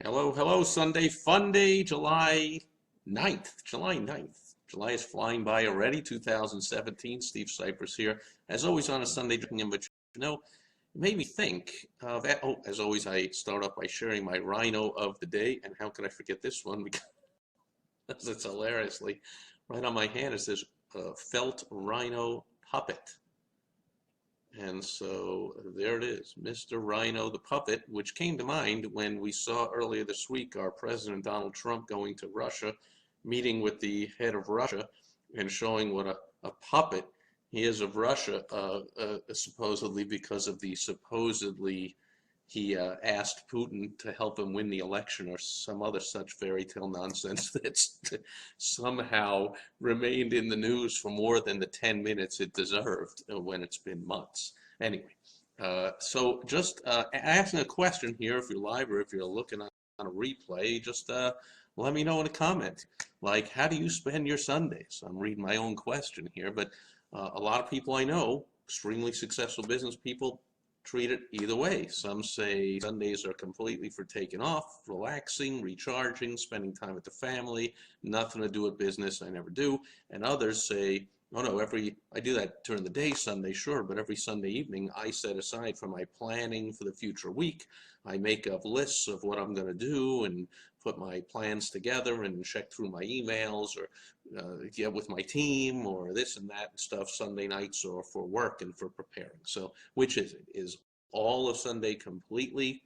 Hello, hello, Sunday Funday, July 9th. July 9th. July is flying by already, 2017. Steve Sipress here. As always on a Sunday drinking in, but it made me think of, oh, as always, I start off by sharing my rhino of the day. And how could I forget this one? Because it's hilariously right on my hand. It says felt rhino puppet. And so there it is, Mr. Rhino the Puppet, which came to mind when we saw earlier this week our President Donald Trump going to Russia, meeting with the head of Russia, and showing what a puppet he is of Russia, supposedly because of the supposedly he asked Putin to help him win the election or some other such fairy tale nonsense that's somehow remained in the news for more than the 10 minutes it deserved when it's been months. Anyway, so just asking a question here, if you're live or if you're looking on a replay, just let me know in a comment. Like, how do you spend your Sundays? I'm reading my own question here, but a lot of people I know, extremely successful business people, treat it either way. Some say Sundays are completely for taking off, relaxing, recharging, spending time with the family, nothing to do with business, I never do. And others say, oh no, I do that during the day Sunday, sure, but every Sunday evening I set aside for my planning for the future week. I make up lists of what I'm going to do and put my plans together and check through my emails or get with my team or this and that and stuff Sunday nights or for work and for preparing. So which is it? Is all of Sunday completely,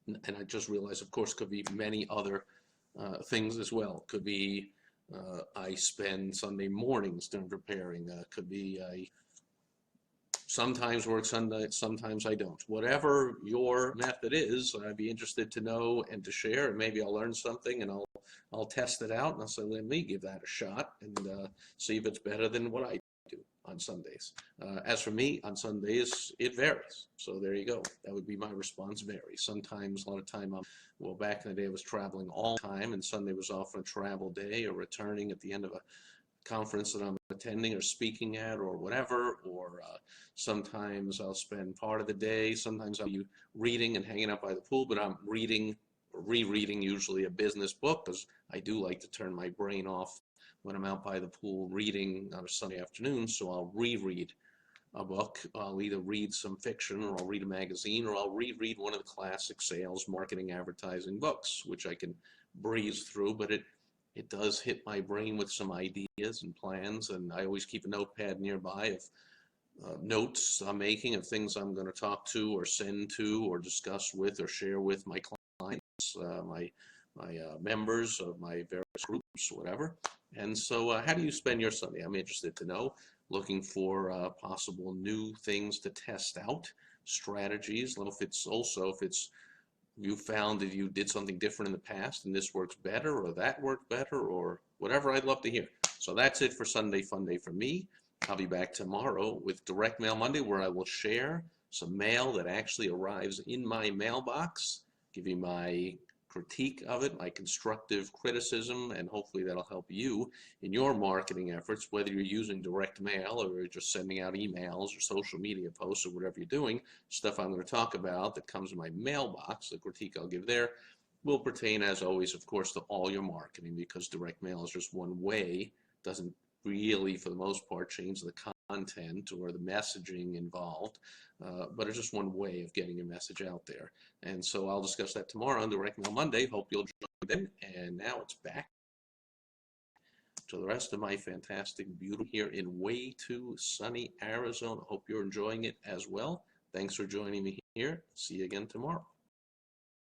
and I just realized, of course, could be many other things as well. Could be I spend Sunday mornings during preparing. Could be I sometimes work Sunday, sometimes I don't. Whatever your method is, I'd be interested to know and to share, and maybe I'll learn something and I'll test it out and I'll say, let me give that a shot and see if it's better than what I do on Sundays. As for me, on Sundays, it varies. So there you go. That would be my response, varies. Sometimes, a lot of time, well, back in the day, I was traveling all the time, and Sunday was often a travel day or returning at the end of a conference that I'm attending or speaking at or whatever, or sometimes I'll spend part of the day, sometimes I'll be reading and hanging out by the pool, but I'm reading or rereading usually a business book because I do like to turn my brain off when I'm out by the pool reading on a Sunday afternoon, so I'll reread a book. I'll either read some fiction or I'll read a magazine or I'll reread one of the classic sales, marketing, advertising books, which I can breeze through, but it does hit my brain with some ideas and plans, and I always keep a notepad nearby of notes I'm making of things I'm going to talk to or send to or discuss with or share with my clients, my members of my various groups, whatever. And so how do you spend your Sunday? I'm interested to know. Looking for possible new things to test out, strategies. If it's you found that you did something different in the past and this works better or that worked better or whatever, I'd love to hear. So that's it for Sunday Funday for me. I'll be back tomorrow with Direct Mail Monday, where I will share some mail that actually arrives in my mailbox, give you my critique of it, my constructive criticism, and hopefully that'll help you in your marketing efforts, whether you're using direct mail or you're just sending out emails or social media posts or whatever you're doing. Stuff I'm going to talk about that comes in my mailbox, the critique I'll give there, will pertain, as always, of course, to all your marketing, because direct mail is just one way, doesn't really, for the most part, change the content or the messaging involved, but it's just one way of getting a message out there. And so I'll discuss that tomorrow on Direct Mail Monday. Hope you'll join then. And now it's back to the rest of my fantastic beauty here in way too sunny Arizona. Hope you're enjoying it as well. Thanks for joining me here. See you again tomorrow.